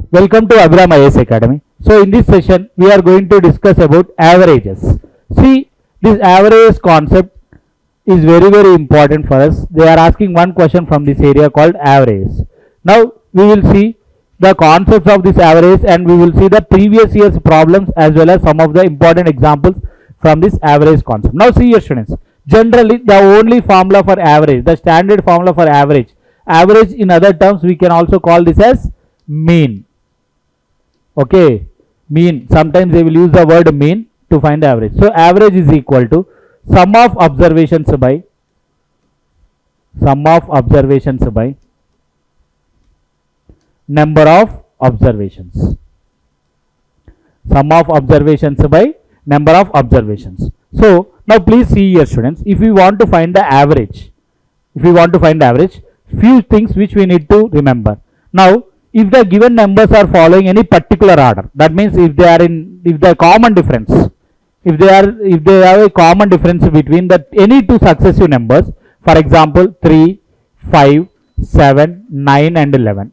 Welcome to Abhiram IAS Academy. So in this session we are going to discuss about averages. See, this averages concept is very important for us. They are asking one question from this area called averages. Now we will see the concepts of this average and we will see the previous year's problems as well as some of the important examples from this average concept. Now see your students, generally the only formula for average, the standard formula for average in other terms we can also call this as mean. Okay, mean, sometimes they will use the word mean to find the average. So average is equal to sum of observations by number of observations. Sum of observations by number of observations. So now please see here students, if we want to find the average, few things which we need to remember. Now if the given numbers are following any particular order, that means if they have a common difference between any two successive numbers, for example 3, 5, 7, 9 and 11,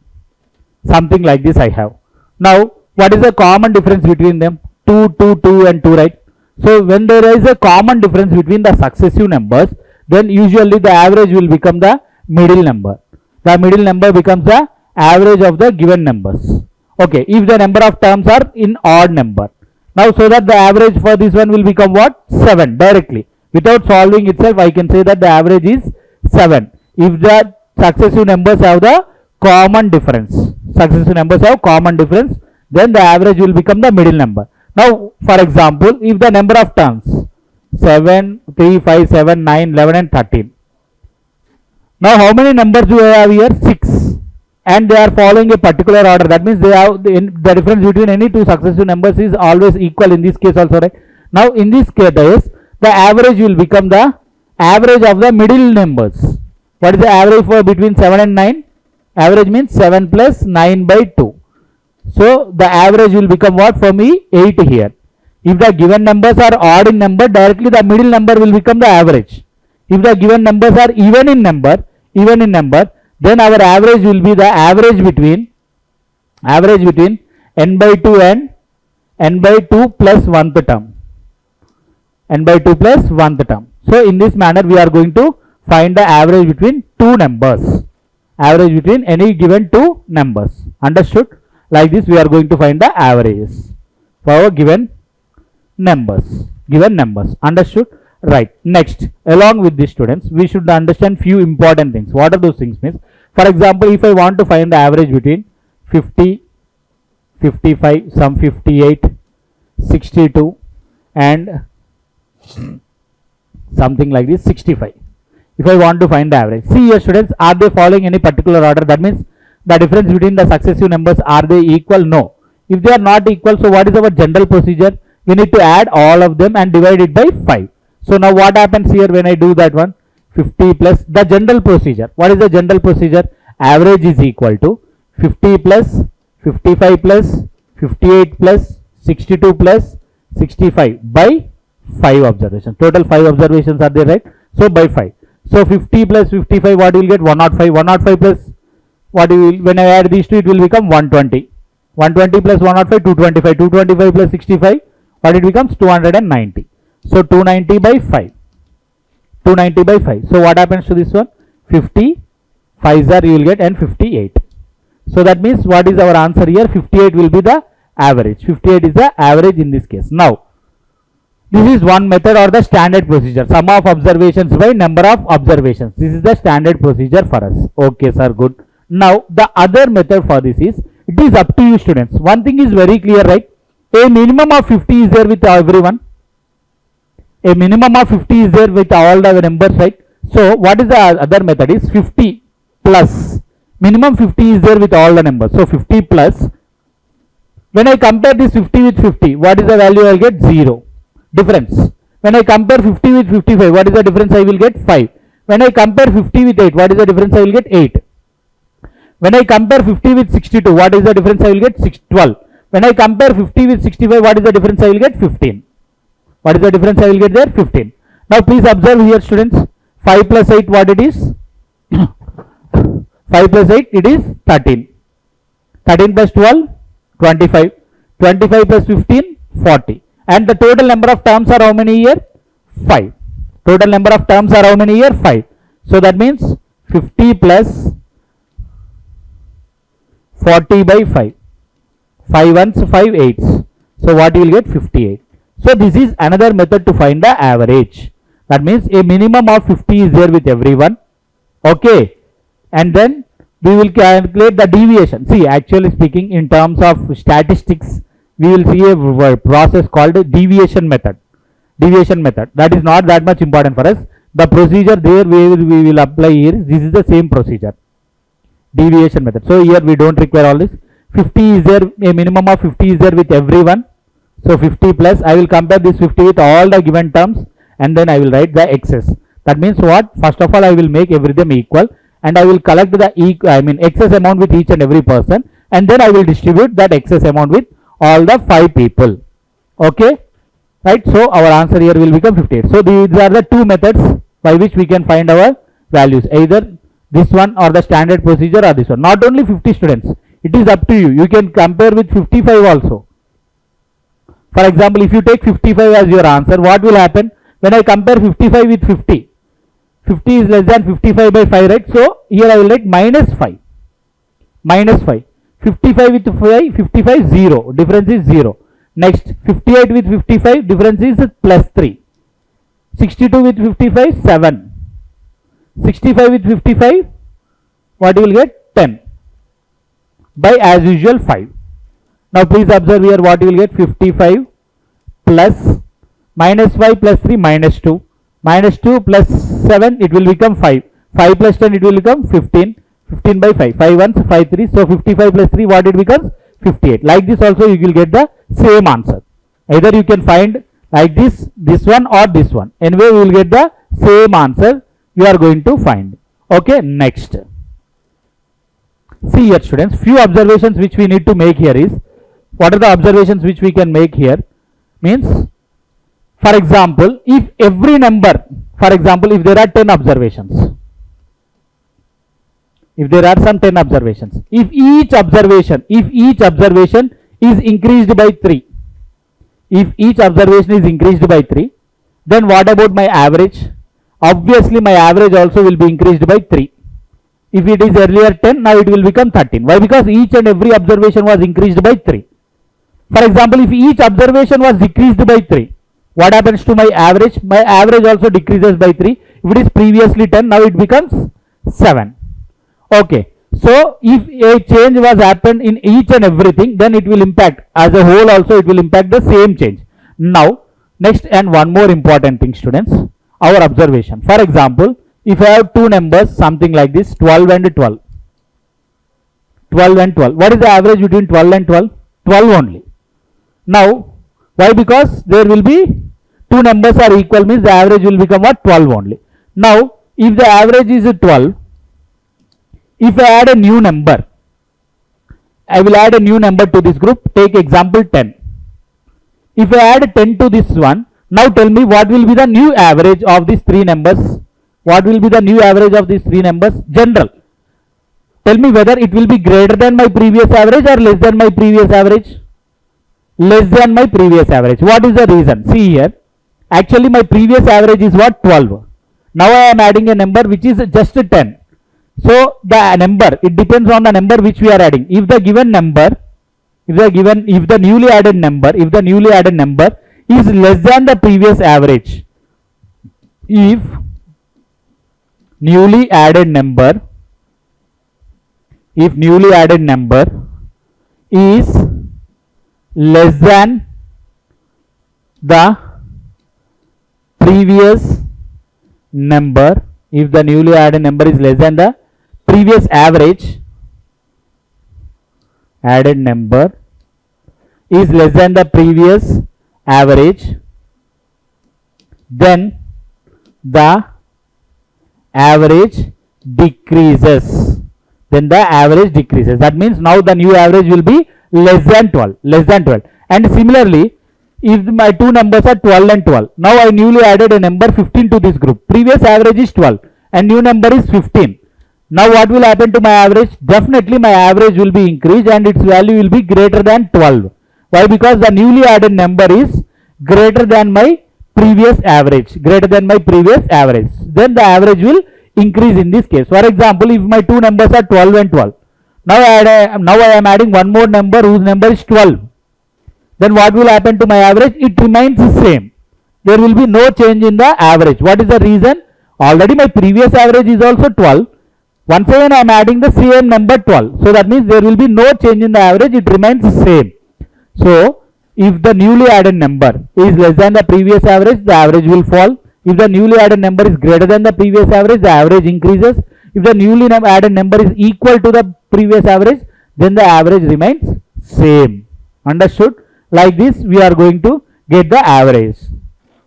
something like this I have. Now what is the common difference between them? 2, 2, 2 and 2, right? So when there is a common difference between the successive numbers, then usually the average will become the middle number. The middle number becomes the average of the given numbers. Okay, if the number of terms are in odd number. Now so that the average for this one will become what? 7 directly. Without solving itself I can say that the average is 7. If the successive numbers have the common difference, then the average will become the middle number. Now for example, if the number of terms 7, 3, 5, 7, 9, 11 and 13. Now how many numbers do I have here? 6. And they are following a particular order. That means they have the difference between any two successive numbers is always equal in this case also, right? Now in this case the average will become the average of the middle numbers. What is the average for between 7 and 9? Average means 7 plus 9 by 2. So the average will become what for me? 8 here. If the given numbers are odd in number, directly the middle number will become the average. If the given numbers are even in number, then our average will be the average between n by 2 and n by 2 plus 1th term. So in this manner we are going to find the average between two numbers, between any given two numbers. Understood? Like this we are going to find the averages for our given numbers. Understood? Right. Next, along with these students, we should understand few important things. What are those things means? For example, if I want to find the average between 50, 55, some 58, 62 and something like this 65. If I want to find the average, see here students, are they following any particular order? That means the difference between the successive numbers, are they equal? No. If they are not equal, so what is our general procedure? We need to add all of them and divide it by 5. So now what happens here when I do that one? 50 plus the general procedure. What is the general procedure? Average is equal to 50 plus 55 plus 58 plus 62 plus 65 by 5 observations. Total 5 observations are there, right? So by 5. So 50 plus 55, what you will get? 105. 105 plus what you will, when I add these two, it will become 120. 120 plus 105, 225. 225 plus 65, what it becomes? 290. So 290 by 5. So what happens to this one? 50 5s are you will get and 58. So that means what is our answer here? 58 will be the average. 58 is the average in this case. Now this is one method or the standard procedure. Sum of observations by number of observations. This is the standard procedure for us. Okay sir, good. Now the other method for this is, it is up to you students. One thing is very clear, right? A minimum of 50 is there with everyone. A minimum of 50 is there with all the numbers, right? So what is the other method is 50 plus. Minimum 50 is there with all the numbers. So 50 plus. When I compare this 50 with 50, what is the value I will get? 0. Difference. When I compare 50 with 55, what is the difference I will get? 5. When I compare 50 with 8, what is the difference I will get? 8. When I compare 50 with 62, what is the difference I will get? 12. When I compare 50 with 65, what is the difference I will get? 15. What is the difference I will get there? 15. Now please observe here students, 5 plus 8 what it is? 5 plus 8 it is 13. 13 plus 12 25. 25 plus 15, 40. And the total number of terms are how many here? 5. Total number of terms are how many here? 5. So that means 50 plus 40 by 5. 5 ones, 5 eights. So what you will get? 58. So this is another method to find the average. That means a minimum of 50 is there with everyone. Okay. And then we will calculate the deviation. See, actually speaking, in terms of statistics, we will see a process called deviation method. Deviation method. That is not that much important for us. The procedure there we will apply here. This is the same procedure. Deviation method. So here we don't require all this. 50 is there, a minimum of 50 is there with everyone. So 50 plus, I will compare this 50 with all the given terms and then I will write the excess. That means what? First of all, I will make everything equal and I will collect the excess amount with each and every person, and then I will distribute that excess amount with all the 5 people. Okay, right? So our answer here will become 58. So these are the two methods by which we can find our values, either this one or the standard procedure or this one. Not only 50 students, it is up to you. You can compare with 55 also. For example, if you take 55 as your answer, what will happen when I compare 55 with 50? 50 is less than 55 by 5, right? So here I will write minus 5. Minus 5. 55 with 5, 55, 0. Difference is 0. Next, 58 with 55, difference is plus 3. 62 with 55, 7. 65 with 55, what you will get? 10. By as usual 5. Now please observe here what you will get. 55 plus minus 5 plus 3 minus 2. Minus 2 plus 7, it will become 5. 5 plus 10, it will become 15. 15 by 5. 5 ones, 5 3. So 55 plus 3, what it becomes? 58. Like this also you will get the same answer. Either you can find like this one or this one. Anyway, we will get the same answer you are going to find. Okay, next. See here students, few observations which we need to make here is, what are the observations which we can make here? Means, for example, if every number, for example, if there are 10 observations, if there are some 10 observations, if each observation is increased by 3, if each observation is increased by 3, then what about my average? Obviously my average also will be increased by 3. If it is earlier 10, now it will become 13. Why? Because each and every observation was increased by 3. For example, if each observation was decreased by 3, what happens to my average? My average also decreases by 3. If it is previously 10, now it becomes 7. Okay. So if a change was happened in each and everything, then it will impact as a whole also, it will impact the same change. Now, next and one more important thing students, our observation. For example, if I have two numbers, something like this, 12 and 12. 12 and 12. What is the average between 12 and 12? 12 only. Now, why? Because there will be two numbers are equal, means the average will become what? 12 only. Now, if the average is 12, if I add a new number, I will add a new number to this group. Take example 10. If I add 10 to this one, now tell me what will be the new average of these three numbers. What will be the new average of these three numbers? General. Tell me whether it will be greater than my previous average or less than my previous average. Less than my previous average. What is the reason? See here. Actually my previous average is what? 12. Now I am adding a number which is just 10. So the number, it depends on the number which we are adding. If the given number, if the newly added number is less than the previous average, if newly added number is less than the previous number, if the newly added number is less than the previous average, added number is less than the previous average, then the average decreases. That means now the new average will be less than 12. And similarly, if my two numbers are 12 and 12, now I newly added a number 15 to this group. Previous average is 12 and new number is 15. Now what will happen to my average? Definitely my average will be increased and its value will be greater than 12. Why? Because the newly added number is greater than my previous average. Greater than my previous average. Then the average will increase in this case. For example, if my two numbers are 12 and 12. Now I am adding one more number whose number is 12. Then what will happen to my average? It remains the same. There will be no change in the average. What is the reason? Already my previous average is also 12. Once again I am adding the same number 12. So that means there will be no change in the average. It remains the same. So if the newly added number is less than the previous average, the average will fall. If the newly added number is greater than the previous average, the average increases. If the newly added number is equal to the previous average, then the average remains same. Understood? Like this we are going to get the average.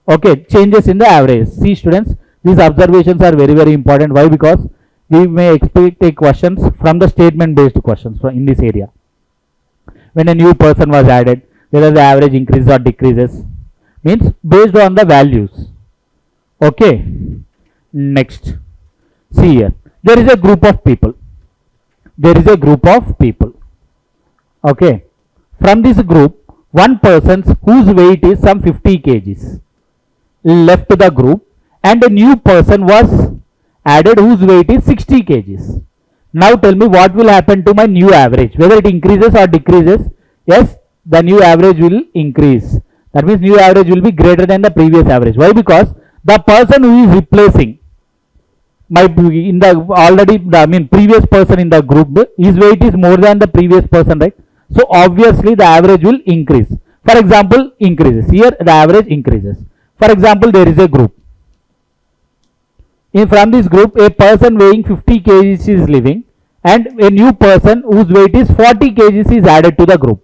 Okay, changes in the average. See students, these observations are very important. Why? Because we may expect take questions from the statement based questions in this area. When a new person was added, whether the average increases or decreases, means based on the values. Okay, next, see here, there is a group of people. Okay, from this group, one person whose weight is some 50 kgs left the group, and a new person was added whose weight is 60 kgs. Now tell me what will happen to my new average, whether it increases or decreases. Yes, the new average will increase. That means new average will be greater than the previous average. Why? Because the person who is replacing previous person in the group, his weight is more than the previous person, right? So obviously the average will increase. For example, increases. Here the average increases. For example, there is a group. From this group, a person weighing 50 kgs is living, and a new person whose weight is 40 kgs is added to the group.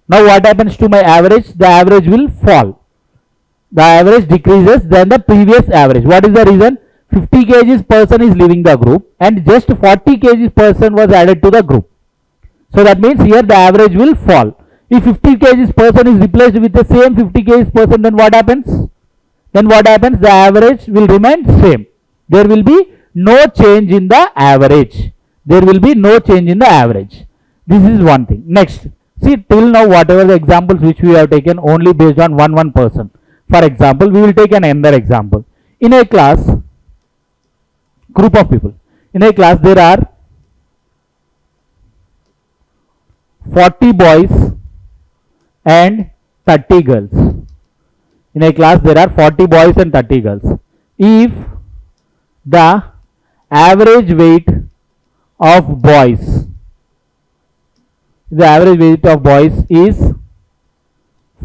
Now what happens to my average? The average will fall. The average decreases than the previous average. What is the reason? 50 kgs person is leaving the group and just 40 kgs person was added to the group. So that means here the average will fall. If 50 kgs person is replaced with the same 50 kgs person, then what happens? The average will remain same. There will be no change in the average. This is one thing. Next, see, till now whatever the examples which we have taken only based on one person. For example, we will take another example. In a class, group of people. In a class there are 40 boys and 30 girls. In a class there are 40 boys and 30 girls. If the average weight of boys is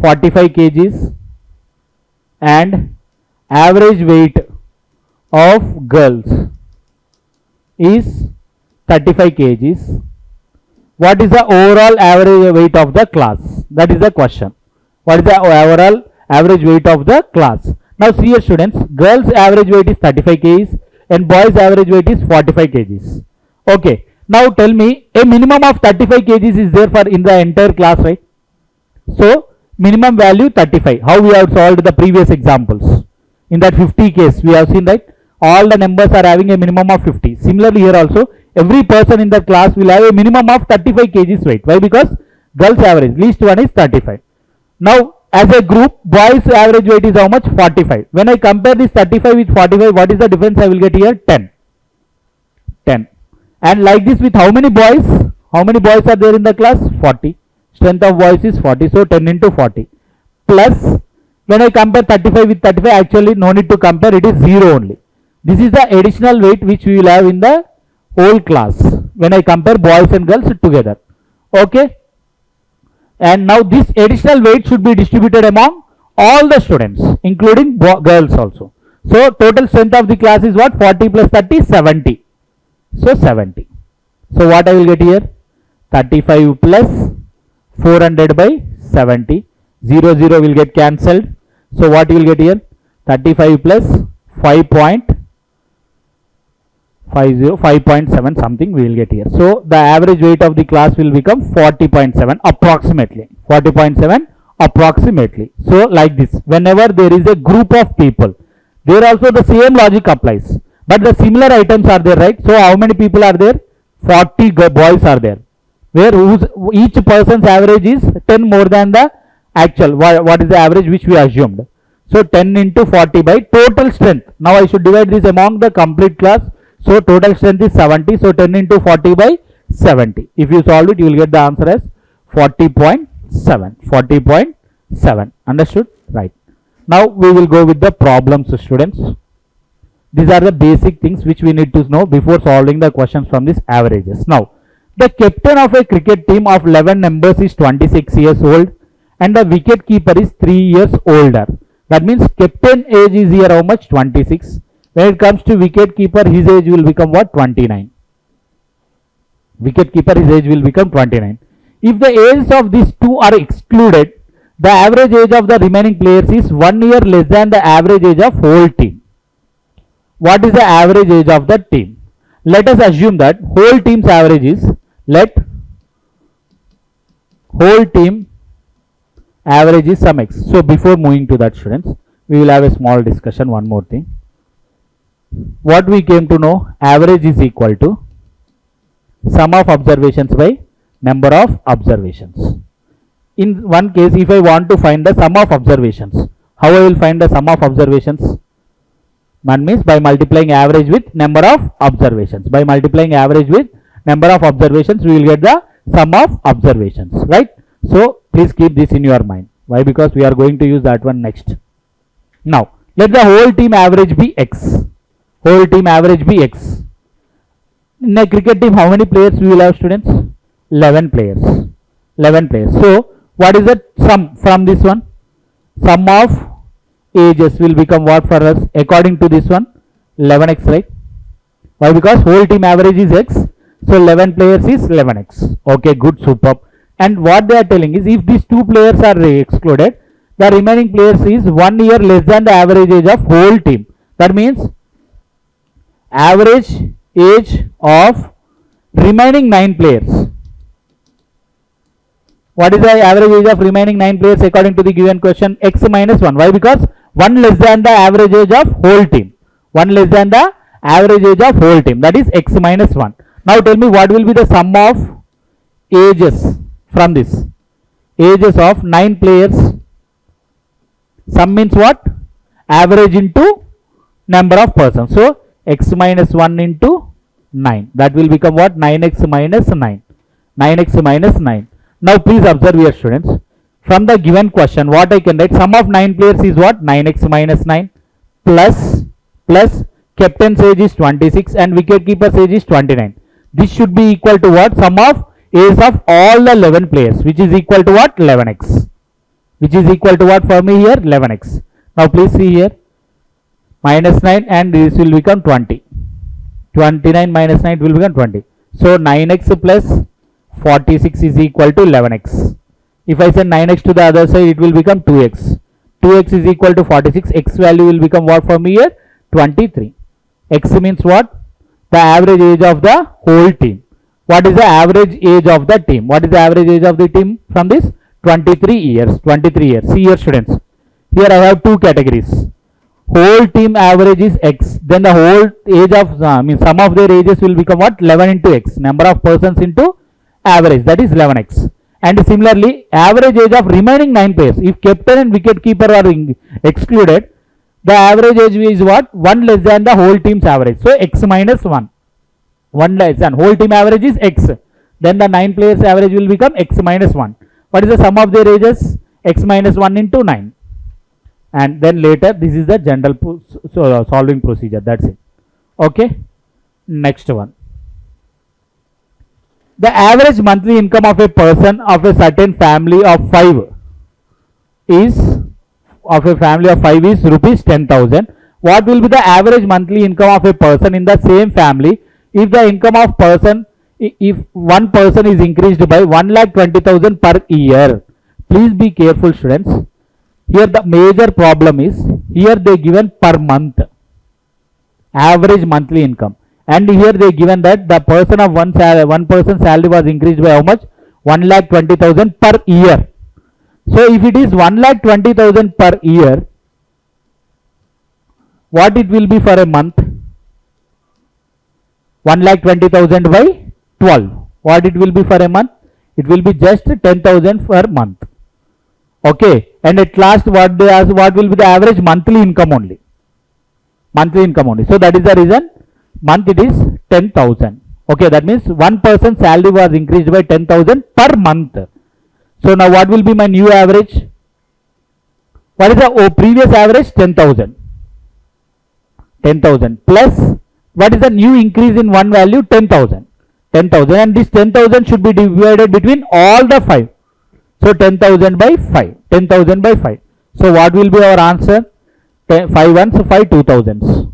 45 kgs and average weight of girls is 35 kgs, what is the overall average weight of the class? That is the question. What is the overall average weight of the class? Now see here students, girls average weight is 35 kgs and boys average weight is 45 kgs. Okay, now tell me, a minimum of 35 kgs is there for in the entire class, right? So minimum value 35. How we have solved the previous examples? In that 50 case we have seen, right? All the numbers are having a minimum of 50. Similarly here also, every person in the class will have a minimum of 35 kgs weight. Why? Because girls average, least one is 35. Now as a group, boys average weight is how much? 45. When I compare this 35 with 45, what is the difference I will get here? 10. And like this with how many boys? How many boys are there in the class? 40. Strength of boys is 40. So 10 into 40. Plus, when I compare 35 with 35, actually no need to compare, it is 0 only. This is the additional weight which we will have in the whole class when I compare boys and girls together. Okay. And now this additional weight should be distributed among all the students, including girls also. So total strength of the class is what? 40 plus 30, 70. So 70. So what I will get here? 35 plus 400 by 70. 0, 0 will get cancelled. So what you will get here? 35 plus 5.7 something we will get here. So the average weight of the class will become 40.7 approximately. 40.7 approximately. So like this, whenever there is a group of people, there also the same logic applies. But the similar items are there, right? So how many people are there? 40 boys are there, where each person's average is 10 more than the actual. What is the average which we assumed? So 10 into 40 by total strength. Now I should divide this among the complete class. So total strength is 70. So 10 into 40 by 70. If you solve it, you will get the answer as 40.7. 40.7. Understood? Right. Now we will go with the problems, students. These are the basic things which we need to know before solving the questions from these averages. Now, the captain of a cricket team of 11 members is 26 years old and the wicket keeper is 3 years older. That means captain age is here how much? 26. When it comes to wicket keeper, his age will become what? 29. Wicket keeper, his age will become 29. If the ages of these two are excluded, the average age of the remaining players is 1 year less than the average age of whole team. What is the average age of the team? Let us assume that whole team's average is, let whole team average is some x. So before moving to that, students, we will have a small discussion. One more thing. What we came to know, average is equal to sum of observations by number of observations. In one case, if I want to find the sum of observations, how I will find the sum of observations? One means by multiplying average with number of observations. By multiplying average with number of observations, we will get the sum of observations, right? So please keep this in your mind. Why? Because we are going to use that one next. Now, let the whole team average be x. Whole team average be x. In a cricket team, how many players we will have, students? 11 players. 11 players. So, what is the sum from this one? Sum of ages will become what for us? According to this one, 11x, right? Why? Because whole team average is x. So 11 players is 11x. Okay, good, superb. And what they are telling is, if these two players are excluded, the remaining players is 1 year less than the average age of whole team. That means average age of remaining 9 players. What is the average age of remaining 9 players according to the given question? X minus 1. Why? Because 1 less than the average age of whole team. 1 less than the average age of whole team. That is x minus 1. Now tell me, what will be the sum of ages from this? Ages of 9 players. Sum means what? Average into number of persons. So x minus 1 into 9. That will become what? 9x minus 9. 9x minus 9. Now please observe here, students. From the given question, what I can write? Sum of 9 players is what? 9x minus 9 plus captain's age is 26 and wicket keeper's age is 29. This should be equal to what? Sum of age of all the 11 players, which is equal to what? 11x. Which is equal to what for me here? 11x. Now please see here. Minus 9 and this will become 20. 29 minus 9 will become 20. So 9x plus 46 is equal to 11x. If I send 9x to the other side, it will become 2x. 2x is equal to 46. X value will become what for me here? 23. X means what? The average age of the whole team. What is the average age of the team? What is the average age of the team from this? 23 years. 23 years. See here, students. Here I have two categories. Whole team average is x. Then the whole age of sum of their ages will become what? 11 into x. Number of persons into average, that is 11x. And similarly, average age of remaining 9 players. If captain and wicket keeper are excluded, the average age is what? 1 less than the whole team's average. So x minus 1. 1 less than whole team average is x. Then the 9 players average will become x minus 1. What is the sum of their ages? X minus 1 into 9. And then later, this is the general solving procedure. That's it. Okay. Next one. The average monthly income of a person of a certain family of 5 is rupees 10,000. What will be the average monthly income of a person in the same family if the income of person, if one person is increased by 1,20,000 per year? Please be careful, students. Here the major problem is, here they given per month average monthly income. And here they given that the person of one person's salary was increased by how much? 1,20,000 per year. So if it is 1,20,000 per year, what it will be for a month? 1,20,000 by 12. What it will be for a month? It will be just 10,000 per month. Okay, and at last what they ask, what will be the average monthly income only? Monthly income only. So that is the reason month it is 10,000. Okay, that means one person's salary was increased by 10,000 per month. So now what will be my new average? What is the previous average? 10,000. 10,000 plus what is the new increase in one value? 10,000. 10,000, and this 10,000 should be divided between all the 5. So 10,000 by 5. 10,000 by 5. So what will be our answer? 5 ones, 5 2,000s.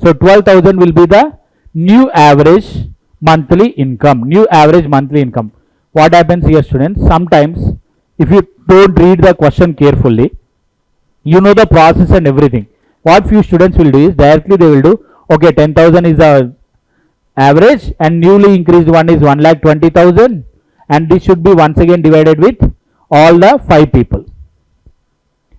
So 12,000 will be the new average monthly income. New average monthly income. What happens here, students? Sometimes if you don't read the question carefully, you know the process and everything. What few students will do is directly they will do, okay, 10,000 is the average and newly increased one is 1,20,000, and this should be once again divided with all the 5 people.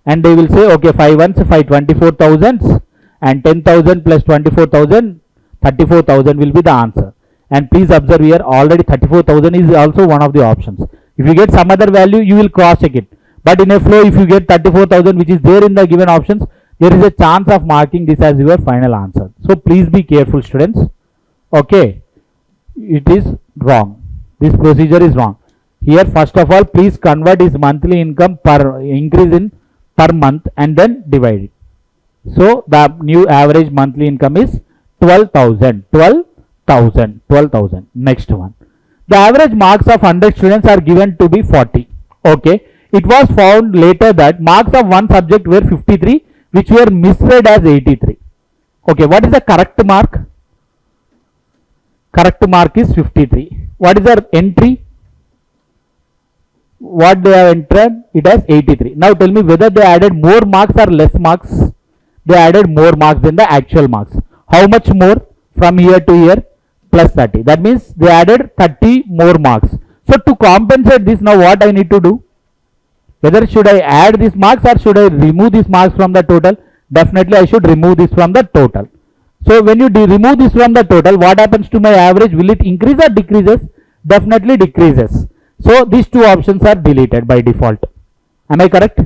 And they will say, okay, 5 ones, 5 24,000s, and 10,000 plus 24,000, 34,000 will be the answer. And please observe here, already 34,000 is also one of the options. If you get some other value, you will cross check it. But in a flow, if you get 34,000 which is there in the given options, there is a chance of marking this as your final answer. So please be careful, students. Okay, it is wrong. This procedure is wrong. Here, first of all, please convert his monthly income per increase in per month and then divide it. So the new average monthly income is 12,000. 12,000. Next one. The average marks of 100 students are given to be 40. Okay. It was found later that marks of one subject were 53, which were misread as 83. Okay. What is the correct mark? Correct mark is 53. What is the entry? What they have entered? It has 83. Now tell me whether they added more marks or less marks. They added more marks than the actual marks. How much more? From here to here, plus 30. That means they added 30 more marks. So to compensate this, now what I need to do? Whether should I add these marks or should I remove these marks from the total? Definitely I should remove this from the total. So when you remove this from the total, what happens to my average? Will it increase or decreases? Definitely decreases. So these two options are deleted by default. Am I correct?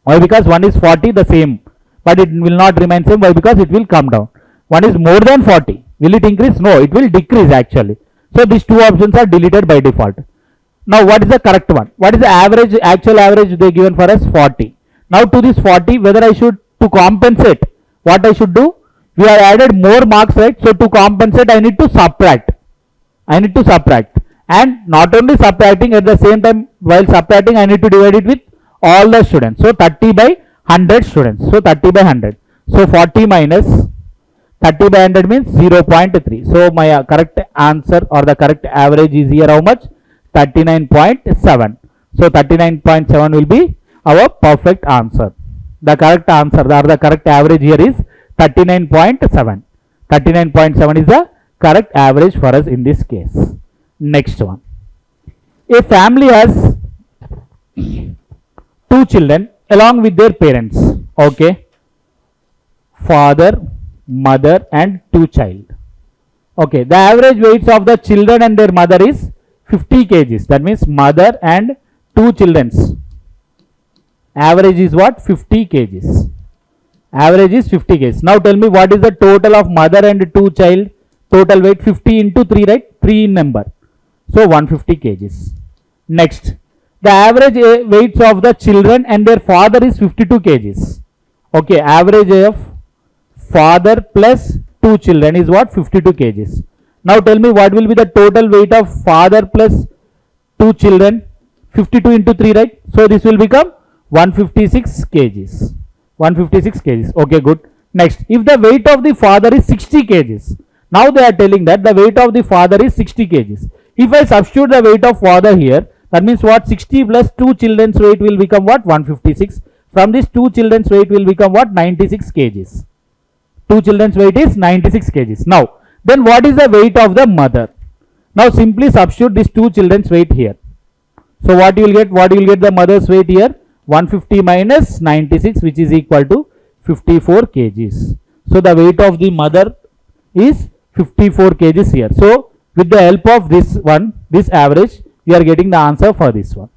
Why? Because one is 40, the same, but it will not remain same. Why? Because it will come down. One is more than 40. Will it increase? No, it will decrease actually. So these two options are deleted by default. Now what is the correct one? What is the average, actual average they given for us? 40. Now to this 40, whether I should, to compensate, what I should do? We have added more marks, right? So to compensate, I need to subtract. And not only subtracting, at the same time while subtracting, I need to divide it with all the students. So 30 by 100 students. So 30 by 100. So 40 minus 30 by 100 means 0.3. So my correct answer or the correct average is here how much? 39.7. So 39.7 will be our perfect answer. The correct answer or the correct average here is 39.7. 39.7 is the correct average for us in this case. Next one. A family has 2 children along with their parents. Okay. Father, mother and 2 child. Okay. The average weights of the children and their mother is 50 kgs. That means mother and 2 children's average is what? 50 kgs. Average is 50 kgs. Now tell me what is the total of mother and 2 child? Total weight 50 into 3, right? 3 in number. So 150 kgs. Next. The average weights of the children and their father is 52 kgs. Okay. Average of father plus 2 children is what? 52 kgs. Now tell me what will be the total weight of father plus 2 children? 52 into 3, right? So this will become 156 kgs. 156 kgs. Okay, good. Next, if the weight of the father is 60 kgs, now they are telling that the weight of the father is 60 kgs. If I substitute the weight of father here, that means what? 60 plus 2 children's weight will become what? 156. From this 2 children's weight will become what? 96 kgs. 2 children's weight is 96 kgs. Now, then what is the weight of the mother? Now simply substitute this 2 children's weight here. So what you will get? What you will get the mother's weight here? 150 minus 96, which is equal to 54 kgs. So the weight of the mother is 54 kgs here. So with the help of this one, this average, you are getting the answer for this one.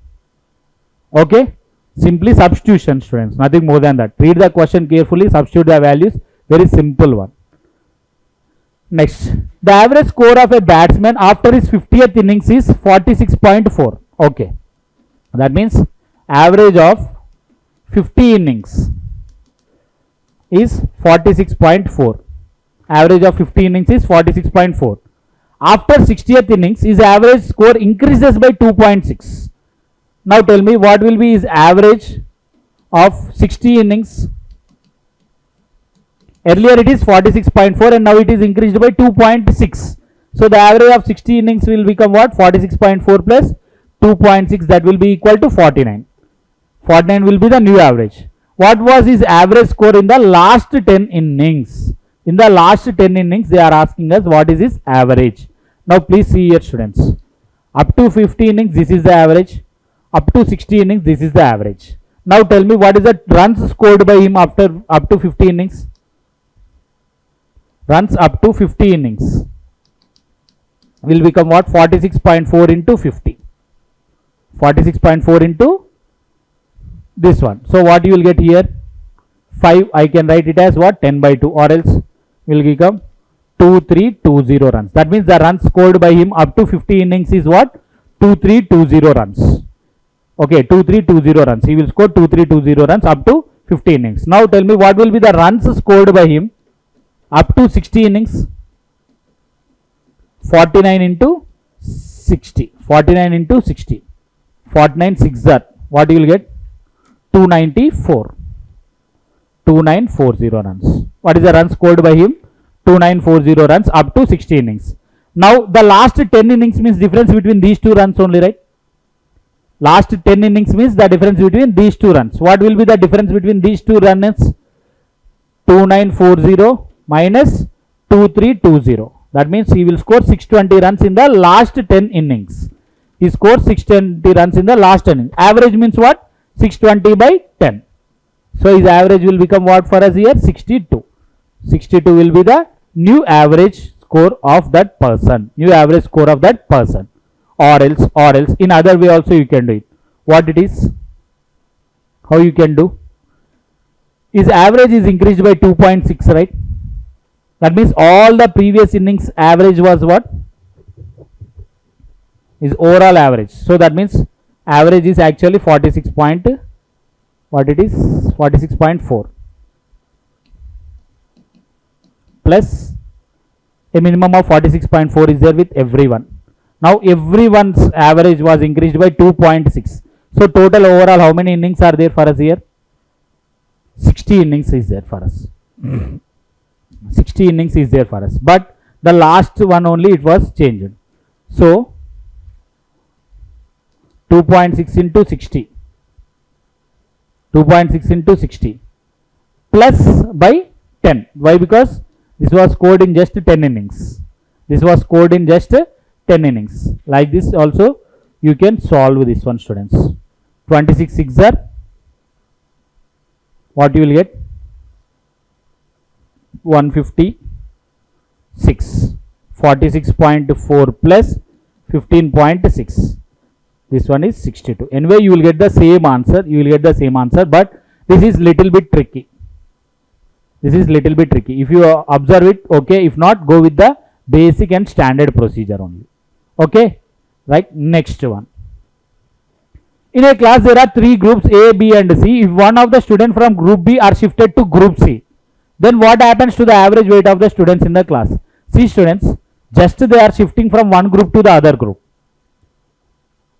Okay, simply substitution, students, nothing more than that. Read the question carefully, substitute the values, very simple one. Next, the average score of a batsman after his 50th innings is 46.4. Okay, that means average of 50 innings is 46.4. Average of 50 innings is 46.4. After 60th innings, his average score increases by 2.6. Now tell me what will be his average of 60 innings. Earlier it is 46.4 and now it is increased by 2.6. So the average of 60 innings will become what? 46.4 plus 2.6, that will be equal to 49. 49 will be the new average. What was his average score in the last 10 innings? In the last 10 innings they are asking us what is his average. Now please see here, students. Up to 50 innings this is the average. Up to 60 innings this is the average. Now tell me what is the runs scored by him after up to 50 innings. Runs up to 50 innings will become what? 46.4 into 50. 46.4 into this one. So what you will get here? 5. I can write it as what? 10 by 2, or else will become 2320 runs. That means the runs scored by him up to 50 innings is what? 2320 runs. Okay, 2320 runs. He will score 2320 runs up to 50 innings. Now tell me what will be the runs scored by him up to 60 innings. 49 into 60. 49 into 60. 49 6 are what you will get? 294. 2940 runs. What is the run scored by him? 2940 runs up to 60 innings. Now the last 10 innings means difference between these two runs only, right? Last 10 innings means the difference between these two runs. What will be the difference between these two runs? 2940 minus 2320. That means he will score 620 runs in the last 10 innings. He scores 620 runs in the last 10 innings. Average means what? 620 by 10. So his average will become what for us here? 62. 62 will be the new average score of that person. New average score of that person. Or else in other way also you can do it. What it is? How you can do? His average is increased by 2.6, right? That means all the previous innings average was what? Is overall average. So that means average is actually 46 point, what it is? 46.4 plus a minimum of 46.4 is there with everyone. Now everyone's average was increased by 2.6. So total overall how many innings are there for us here? 60 innings is there for us. 60 innings is there for us. But the last one only it was changed. So 2.6 into 60. 2.6 into 60 plus by 10. Why? Because this was scored in just 10 innings. This was scored in just 10 innings. Like this also you can solve this one, students. 26 6 are what you will get? 156. 46.4 plus 15.6. This one is 62. Anyway, you will get the same answer. You will get the same answer, but this is little bit tricky. This is little bit tricky. If you observe it, okay. If not, go with the basic and standard procedure only. Okay. Right. Next one. In a class, there are three groups A, B, and C. If one of the students from group B are shifted to group C, then what happens to the average weight of the students in the class? See, students, just they are shifting from one group to the other group.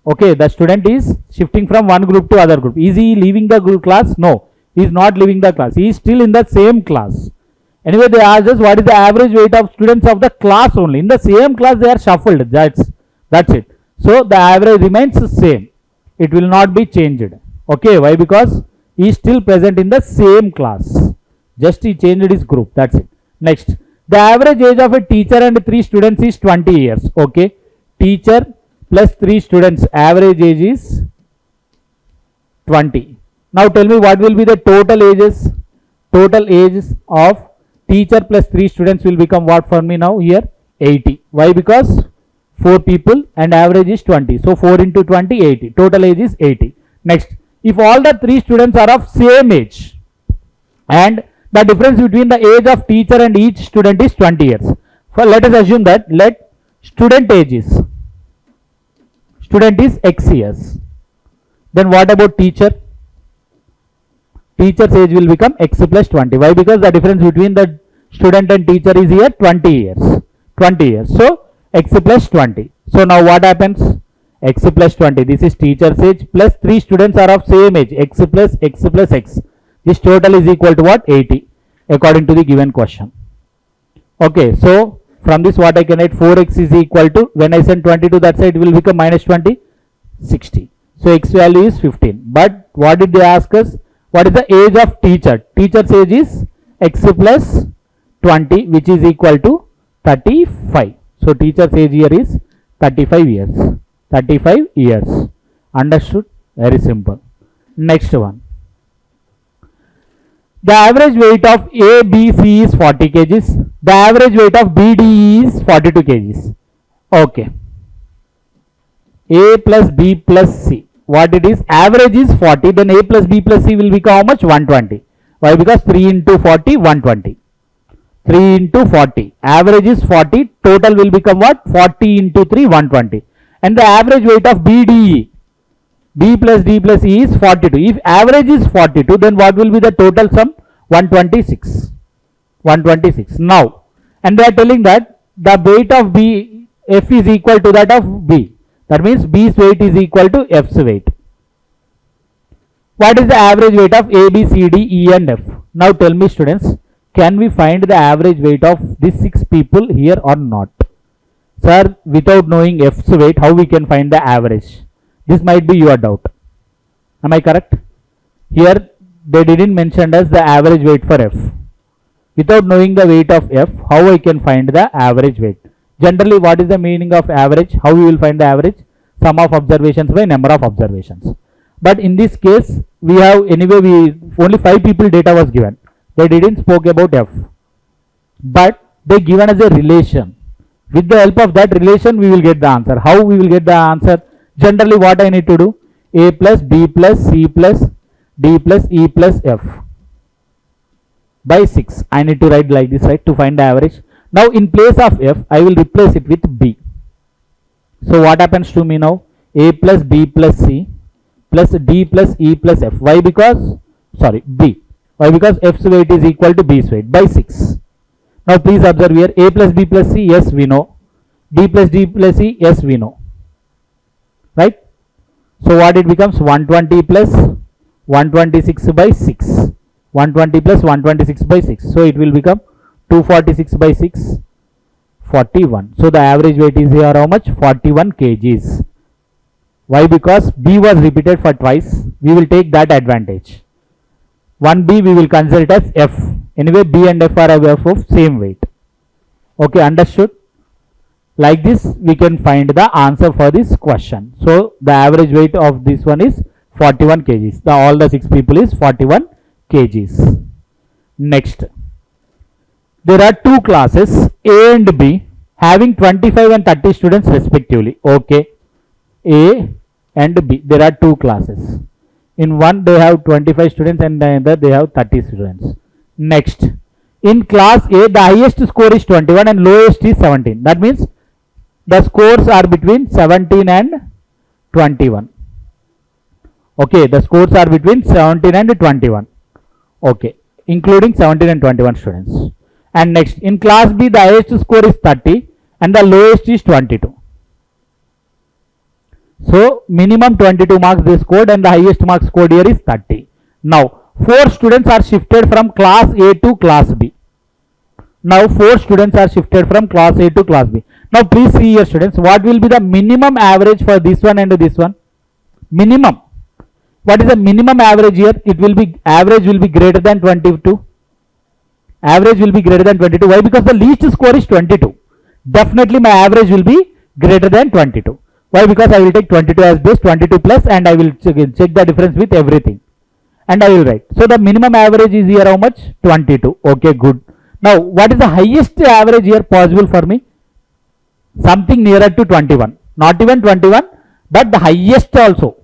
Okay, the student is shifting from one group to other group. Is he leaving the group class? No, he is not leaving the class. He is still in the same class. Anyway, they asked us what is the average weight of students of the class only. In the same class, they are shuffled. That's it. So the average remains the same. It will not be changed. Okay, why? Because he is still present in the same class. Just he changed his group. That's it. Next, the average age of a teacher and 3 students is 20 years. Okay, teacher plus 3 students, average age is 20. Now tell me what will be the total ages? Total ages of teacher plus 3 students will become what for me now here? 80. Why? Because 4 people and average is 20. So 4 into 20, 80. Total age is 80. Next, if all the 3 students are of same age and the difference between the age of teacher and each student is 20 years. Let us assume that student is X years. Then what about teacher? Teacher's age will become X plus 20. Why? Because the difference between the student and teacher is here 20 years. 20 years. So X plus 20. So now what happens? X plus 20. This is teacher's age plus 3 students are of same age. X plus X plus X. This total is equal to what? 80 according to the given question. Okay. So from this what I can write? 4x is equal to, when I send 20 to that side, it will become minus 20, 60. So x value is 15. But what did they ask us? What is the age of teacher? Teacher's age is x plus 20, which is equal to 35. So teacher's age here is 35 years. 35 years. Understood? Very simple. Next one. The average weight of A, B, C is 40 kgs. The average weight of B, D, E is 42 kgs. Okay. A plus B plus C. What it is? Average is 40. Then A plus B plus C will become how much? 120. Why? Because 3 into 40, 120. 3 into 40. Average is 40. Total will become what? 40 into 3, 120. And the average weight of B, D, E. B plus D plus E is 42. If average is 42, then what will be the total sum? 126. 126. Now, and they are telling that the weight of B, F is equal to that of B. That means B's weight is equal to F's weight. What is the average weight of A, B, C, D, E and F? Now tell me students, can we find the average weight of these 6 people here or not? Sir, without knowing F's weight, how we can find the average? This might be your doubt. Am I correct? Here they didn't mention us the average weight for F. Without knowing the weight of F, how I can find the average weight? Generally, what is the meaning of average? How we will find the average? Sum of observations by number of observations. But in this case, we have anyway, only 5 people data was given. They didn't spoke about F. But they given us a relation. With the help of that relation, we will get the answer. How we will get the answer? Generally, what I need to do? A plus B plus C plus D plus E plus F by 6. I need to write like this, right, to find the average. Now in place of F, I will replace it with B. So what happens to me now? A plus B plus C plus D plus E plus F. Why? Because, sorry, B. Why? Because F's weight is equal to B's weight by 6. Now please observe here. A plus B plus C, yes, we know. D plus D plus E, yes, we know. Right? So what it becomes? 120 plus 126 by 6. 120 plus 126 by 6. So it will become 246 by 6, 41. So the average weight is here how much? 41 kgs. Why? Because B was repeated for twice. We will take that advantage. 1B we will consider it as F. Anyway, B and F are of same weight. Okay, understood? Like this, we can find the answer for this question. So the average weight of this one is 41 kgs. All the 6 people is 41 kgs. Next. There are 2 classes, A and B, having 25 and 30 students respectively. Okay. A and B. There are 2 classes. In one they have 25 students and in the other they have 30 students. Next. In class A, the highest score is 21 and lowest is 17. That means the scores are between 17 and 21. Okay. The scores are between 17 and 21. Okay. Including 17 and 21 students. And next, in class B, the highest score is 30 and the lowest is 22. So, minimum 22 marks they scored and the highest marks scored here is 30. Now, 4 students are shifted from class A to class B. Now, 4 students are shifted from class A to class B. Now, please see here students, what will be the minimum average for this one and this one? Minimum. What is the minimum average here? It will be, average will be greater than 22. Average will be greater than 22. Why? Because the least score is 22. Definitely my average will be greater than 22. Why? Because I will take 22 as base, 22 plus, and I will check the difference with everything. And I will write. So the minimum average is here how much? 22. Okay, good. Now, what is the highest average here possible for me? something nearer to 21, not even 21, but the highest also.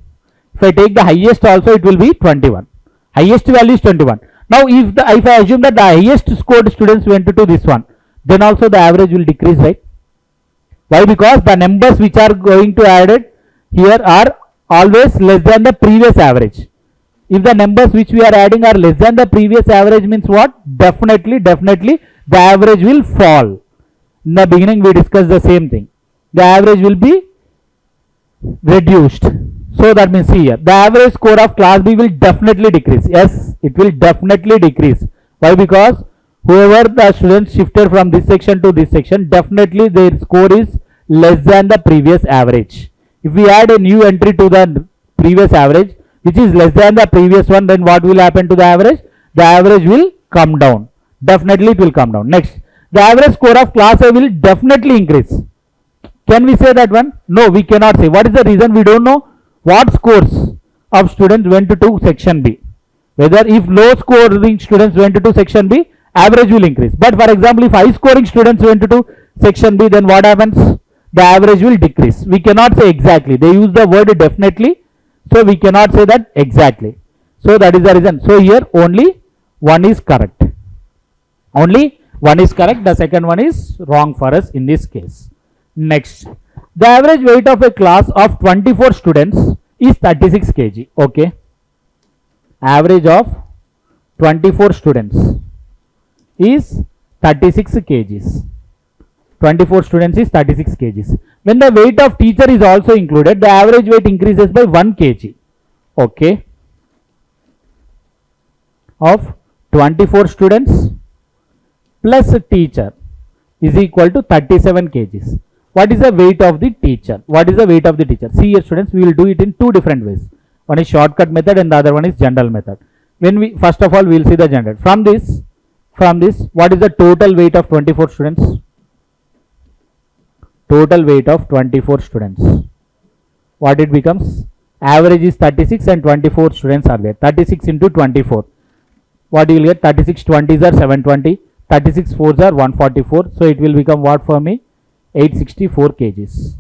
If I take the highest also, it will be 21. Highest value is 21. Now if I assume that the highest scored students went to this one, then also the average will decrease, right? Why? Because the numbers which are going to added here are always less than the previous average. If the numbers which we are adding are less than the previous average, means what? Definitely the average will fall. In the beginning we discussed the same thing. The average will be reduced. So that means here the average score of class B will definitely decrease. Yes, it will definitely decrease. Why? Because whoever the students shifted from this section to this section, definitely their score is less than the previous average. If we add a new entry to the previous average which is less than the previous one, then what will happen to the average? The average will come down. Definitely it will come down. Next, the average score of class A will definitely increase. Can we say that one? No, we cannot say. What is the reason? We don't know what scores of students went to section B. Whether if low scoring students went to section B, average will increase. But for example, if high scoring students went to section B, then what happens? The average will decrease. We cannot say exactly. They use the word definitely, so we cannot say that exactly. So that is the reason. So here only one is correct. Only one is correct. The second one is wrong for us in this case. Next, the average weight of a class of 24 students is 36 kg. Okay. Average of 24 students is 36 kgs. 24 students is 36 kgs. When the weight of teacher is also included, the average weight increases by 1 kg. Okay. Of 24 students plus teacher is equal to 37 kgs. What is the weight of the teacher? What is the weight of the teacher? See here students, we will do it in two different ways. One is shortcut method and the other one is general method. When we first of all we will see the general. From this, what is the total weight of 24 students? Total weight of 24 students. What it becomes? Average is 36 and 24 students are there. 36 into 24. What you will get? 36 20s are 720. 36 4s are 144. So it will become what for me? 864 kgs.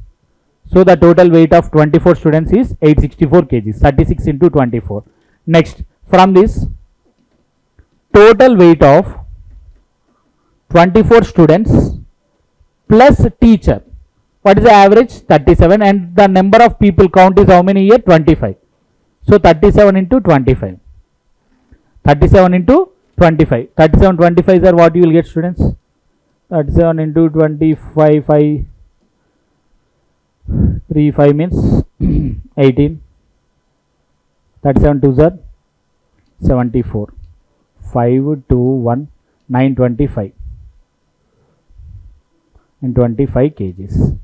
So the total weight of 24 students is 864 kgs. 36 into 24. Next, from this, total weight of 24 students plus teacher. What is the average? 37, and the number of people count is how many here? 25. So 37 into 25. 37 into 25. 37 25s are what you will get students? 37 into 25, 5, 3, 5 means 18. 37 2s are 74. 5, 2, 1, 9, 25. And 25 kgs.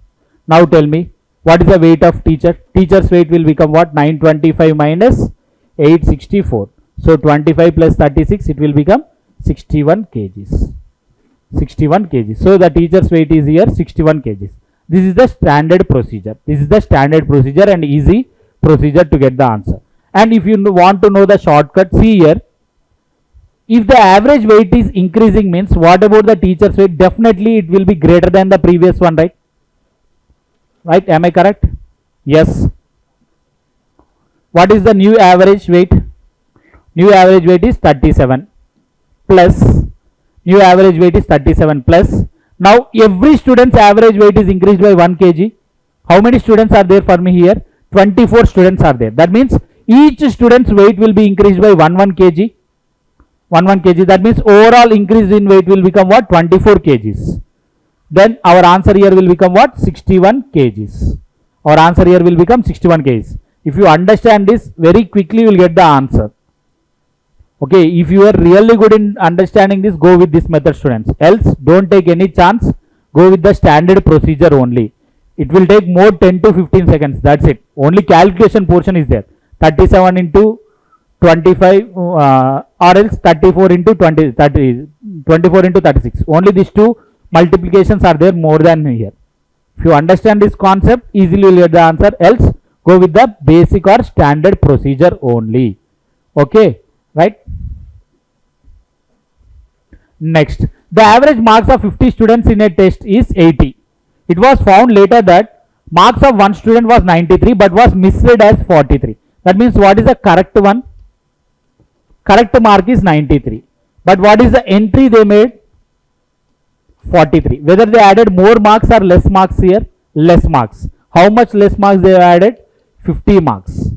Now tell me, what is the weight of teacher? Teacher's weight will become what? 925 minus 864. So 25 plus 36, it will become 61 kgs. 61 kgs. So the teacher's weight is here 61 kgs. This is the standard procedure. This is the standard procedure and easy procedure to get the answer. And if you want to know the shortcut, see here. If the average weight is increasing, means what about the teacher's weight? Definitely it will be greater than the previous one, right? Right? Am I correct? Yes. What is the new average weight? New average weight is 37 plus. New average weight is 37 plus. Now every student's average weight is increased by 1 kg. How many students are there for me here? 24 students are there. That means each student's weight will be increased by 1 kg. 1 kg. That means overall increase in weight will become what? 24 kgs. Then our answer here will become what? 61 kgs. Our answer here will become 61 kgs. If you understand this, very quickly you will get the answer. Okay, if you are really good in understanding this, go with this method students. Else, don't take any chance. Go with the standard procedure only. It will take more 10 to 15 seconds. That's it. Only calculation portion is there. 37 into 25 or else 34 into 20, 30, 24 into 36. Only these two multiplications are there more than here. If you understand this concept, easily you will get the answer. Else, go with the basic or standard procedure only. Okay, right? Next, the average marks of 50 students in a test is 80. It was found later that marks of one student was 93 but was misread as 43. That means what is the correct one? Correct mark is 93. But what is the entry they made? 43. Whether they added more marks or less marks here? Less marks. How much less marks they added? 50 marks.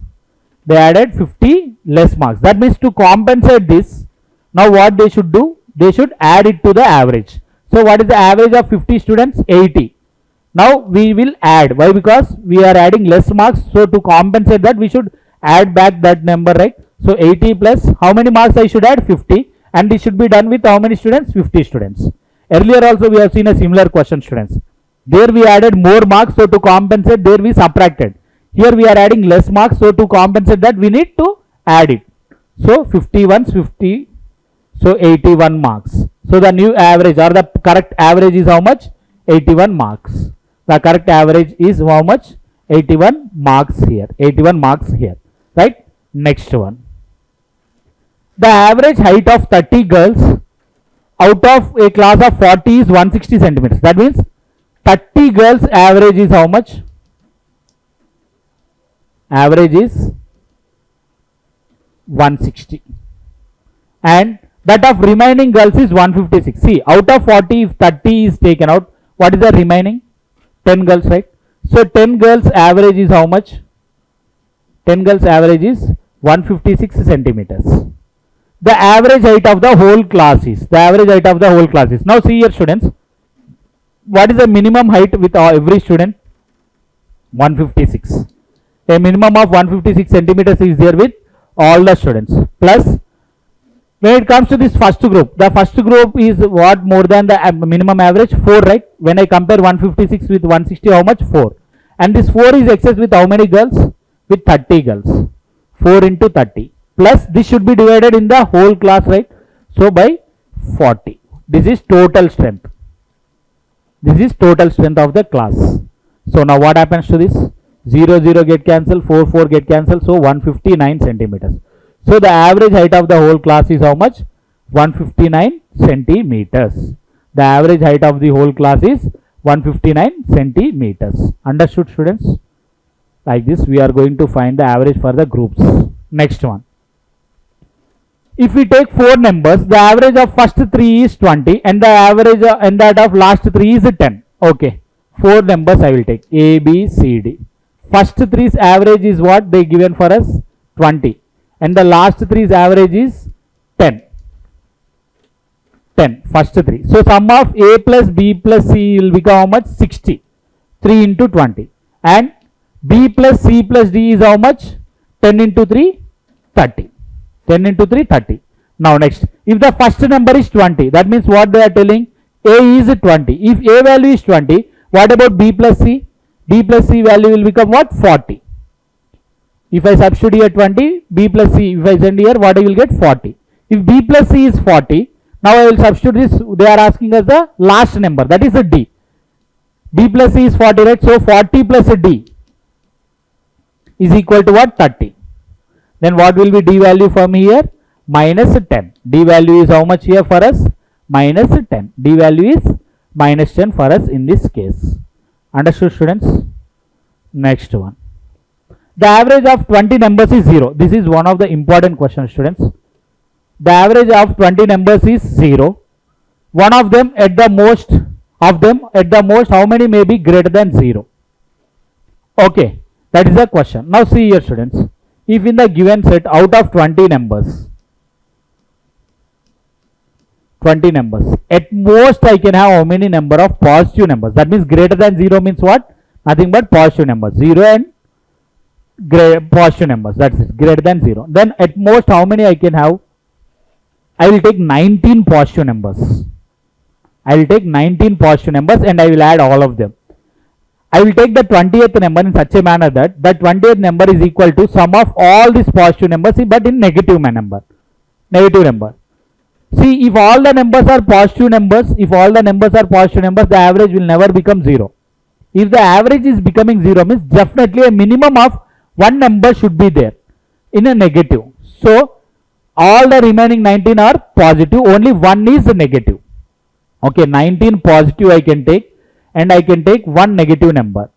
They added 50 less marks. That means to compensate this, now what they should do? They should add it to the average. So what is the average of 50 students? 80. Now we will add. Why? Because we are adding less marks. So to compensate that, we should add back that number, right? So 80 plus how many marks I should add? 50. And this should be done with how many students? 50 students. Earlier also we have seen a similar question, students. There we added more marks. So to compensate, there we subtracted. Here we are adding less marks. So to compensate that, we need to add it. So 51 is 50. So 81 marks. So the new average or the correct average is how much? 81 marks. The correct average is how much? 81 marks here. 81 marks here. Right? Next one. The average height of 30 girls out of a class of 40 is 160 centimeters. That means 30 girls average is how much? Average is 160. And that of remaining girls is 156. See, out of 40, if 30 is taken out, what is the remaining? 10 girls, right? So 10 girls average is how much? 10 girls average is 156 centimeters. The average height of the whole class is. The average height of the whole class is. Now see here, students. What is the minimum height with every student? 156. A minimum of 156 centimeters is there with all the students. Plus, when it comes to this first group, the first group is what more than the minimum average? 4, right? When I compare 156 with 160, how much? 4. And this 4 is excess with how many girls? With 30 girls. 4 into 30. Plus, this should be divided in the whole class, right? So, by 40. This is total strength. This is total strength of the class. So, now what happens to this? 0, 0 get cancelled, 4, 4 get cancelled. So, 159 centimeters. So, the average height of the whole class is how much? 159 centimeters. The average height of the whole class is 159 centimeters. Understood, students? Like this, we are going to find the average for the groups. Next one. If we take 4 numbers, the average of first 3 is 20 and the average and that of last 3 is 10. Okay. 4 numbers I will take. A, B, C, D. First 3's average is what they given for us? 20. And the last 3's average is 10. 10. First 3. So sum of A plus B plus C will become how much? 60. 3 into 20. And B plus C plus D is how much? 10 into 3? 30. 10 into 3, 30. Now next, if the first number is 20, that means what they are telling? A is 20. If A value is 20, what about B plus C? B plus C value will become what? 40. If I substitute here 20, B plus C, if I send here, what I will get? 40. If B plus C is 40, now I will substitute this, they are asking us the last number, that is a D. B plus C is 40, right? So 40 plus a D is equal to what? 30. Then what will be D value from here? Minus 10. D value is how much here for us? Minus 10. D value is minus 10 for us in this case. Understood, students? Next one. The average of 20 numbers is 0. This is one of the important questions, students. The average of 20 numbers is 0. One of them at the most, how many may be greater than 0? Okay, that is the question. Now see here, students. If in the given set out of 20 numbers, at most I can have how many number of positive numbers? That means greater than 0 means what? Nothing but positive numbers. 0 and positive numbers. That's it. Greater than 0. Then at most how many I can have? I will take 19 positive numbers. I will take 19 positive numbers and I will add all of them. I will take the 20th number in such a manner that the 20th number is equal to sum of all these positive numbers but in negative number. See, if all the numbers are positive numbers, the average will never become 0. If the average is becoming 0 means definitely a minimum of one number should be there in a negative. So, all the remaining 19 are positive, only one is negative. Okay, 19 positive I can take and I can take one negative number.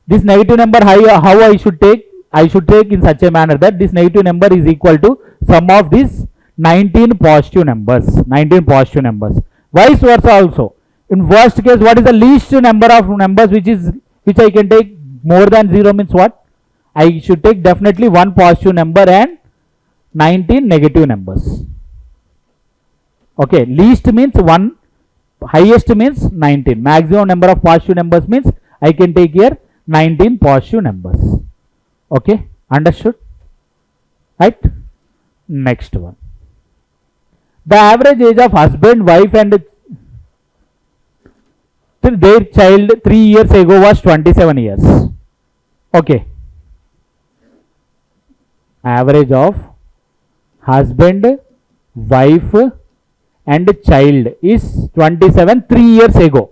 This negative number how I should take? I should take in such a manner that this negative number is equal to sum of these 19 positive numbers. 19 positive numbers. Vice versa also. In worst case, what is the least number of numbers which I can take more than 0 means what? I should take definitely one positive number and 19 negative numbers. Okay, least means 1, highest means 19. Maximum number of positive numbers means I can take here 19 positive numbers. Okay, understood? Right? Next one. The average age of husband, wife and their child 3 years ago was 27 years. Okay. Average of husband, wife and child is 27 3 years ago.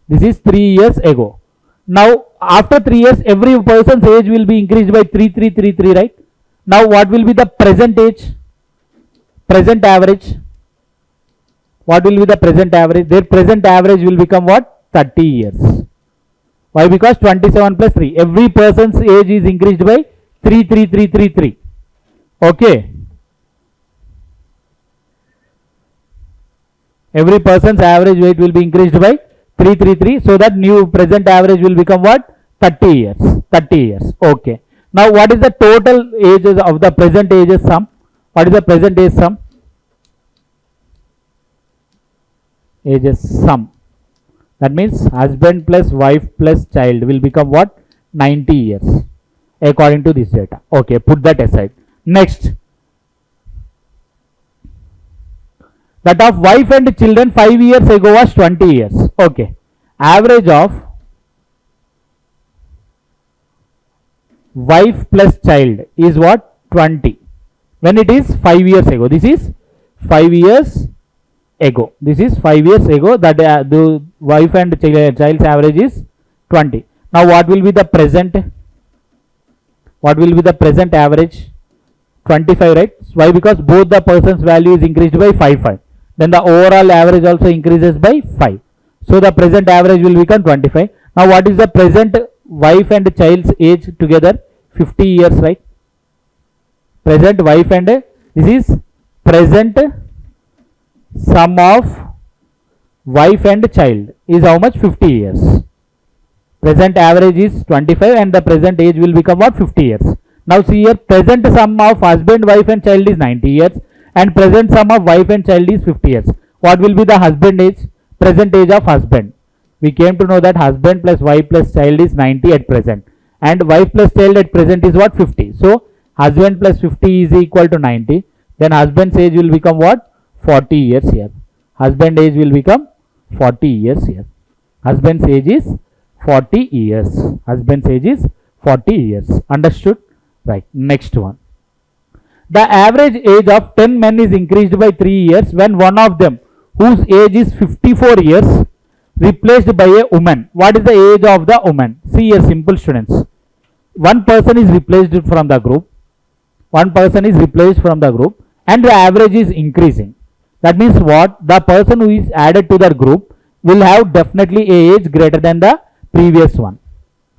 This is 3 years ago. Now after 3 years every person's age will be increased by 3, right? Now what will be the present age? Present average. What will be the present average? Their present average will become what? 30 years. Why? Because 27 plus 3. Every person's age is increased by 3. Okay. Every person's average weight will be increased by 3. So that new present average will become what? 30 years. 30 years. Okay. Now what is the total ages of the present ages sum? What is the present age sum? Ages sum. That means husband plus wife plus child will become what? 90 years according to this data. Okay, put that aside. Next. That of wife and children 5 years ago was 20 years. Okay. Average of wife plus child is what? 20. When it is 5 years ago. This is 5 years ago. This is 5 years ago that the wife and child's average is 20. Now what will be the present? What will be the present average? 25, right? Why? Because both the person's value is increased by 5. Then the overall average also increases by 5. So the present average will become 25. Now what is the present wife and child's age together? 50 years, right? Present wife and this is present sum of wife and child is how much? 50 years. Present average is 25 and the present age will become what? 50 years. Now see here, present sum of husband, wife and child is 90 years and present sum of wife and child is 50 years. What will be the husband age? Present age of husband. We came to know that husband plus wife plus child is 90 at present and wife plus child at present is what? 50. So husband plus 50 is equal to 90. Then husband's age will become what? 40 years here. Husband age will become 40 years here. Husband's age is 40 years. Husband's age is 40 years. Understood? Right. Next one. The average age of 10 men is increased by 3 years when one of them, whose age is 54 years, replaced by a woman. What is the age of the woman? See here, simple students. One person is replaced from the group. One person is replaced from the group and the average is increasing. That means what? The person who is added to the group will have definitely a age greater than the previous one.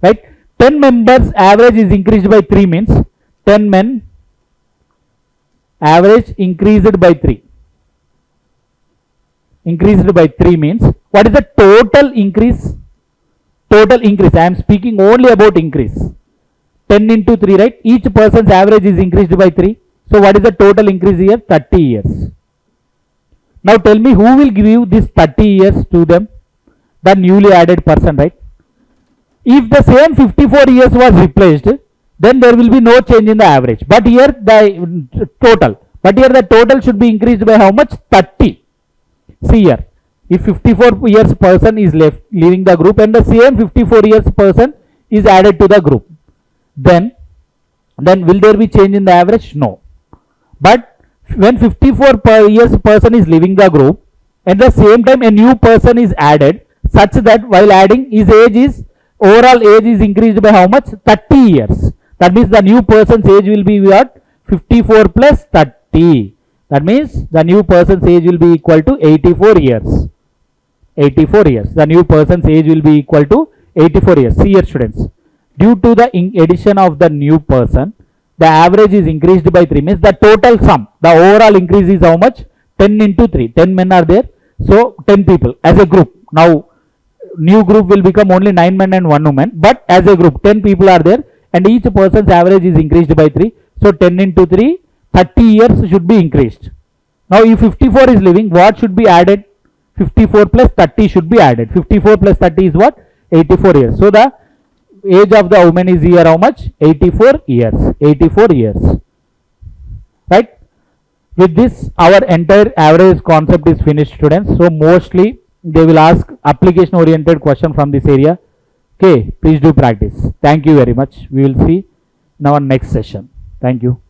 Right? 10 members average is increased by 3 means 10 men average increased by 3. Increased by 3 means what is the total increase? Total increase. I am speaking only about increase. 10 into 3, right? Each person's average is increased by 3. So what is the total increase here? 30 years. Now tell me who will give this 30 years to them? The newly added person, right? If the same 54 years was replaced, then there will be no change in the average. But here the total should be increased by how much? 30. See here, if 54 years person is leaving the group and the same 54 years person is added to the group, then will there be change in the average? No. But when 54 years person is leaving the group, at the same time a new person is added, such that while adding his overall age is increased by how much? 30 years. That means the new person's age will be what? 54 plus 30. That means the new person's age will be equal to 84 years. 84 years. The new person's age will be equal to 84 years. See here students, due to the addition of the new person, the average is increased by 3, means the total sum, the overall increase is how much? 10 into 3. 10 men are there, so 10 people as a group. Now new group will become only 9 men and 1 woman, but as a group 10 people are there and each person's average is increased by 3. So 10 into 3, 30 years should be increased. Now if 54 is living, what should be added? 54 plus 30 should be added. 54 plus 30 is what? 84 years. So the age of the woman is here how much? 84 years. 84 years. Right? With this, our entire average concept is finished, students. So mostly they will ask application oriented question from this area. Okay, please do practice. Thank you very much. We will see in our next session. Thank you.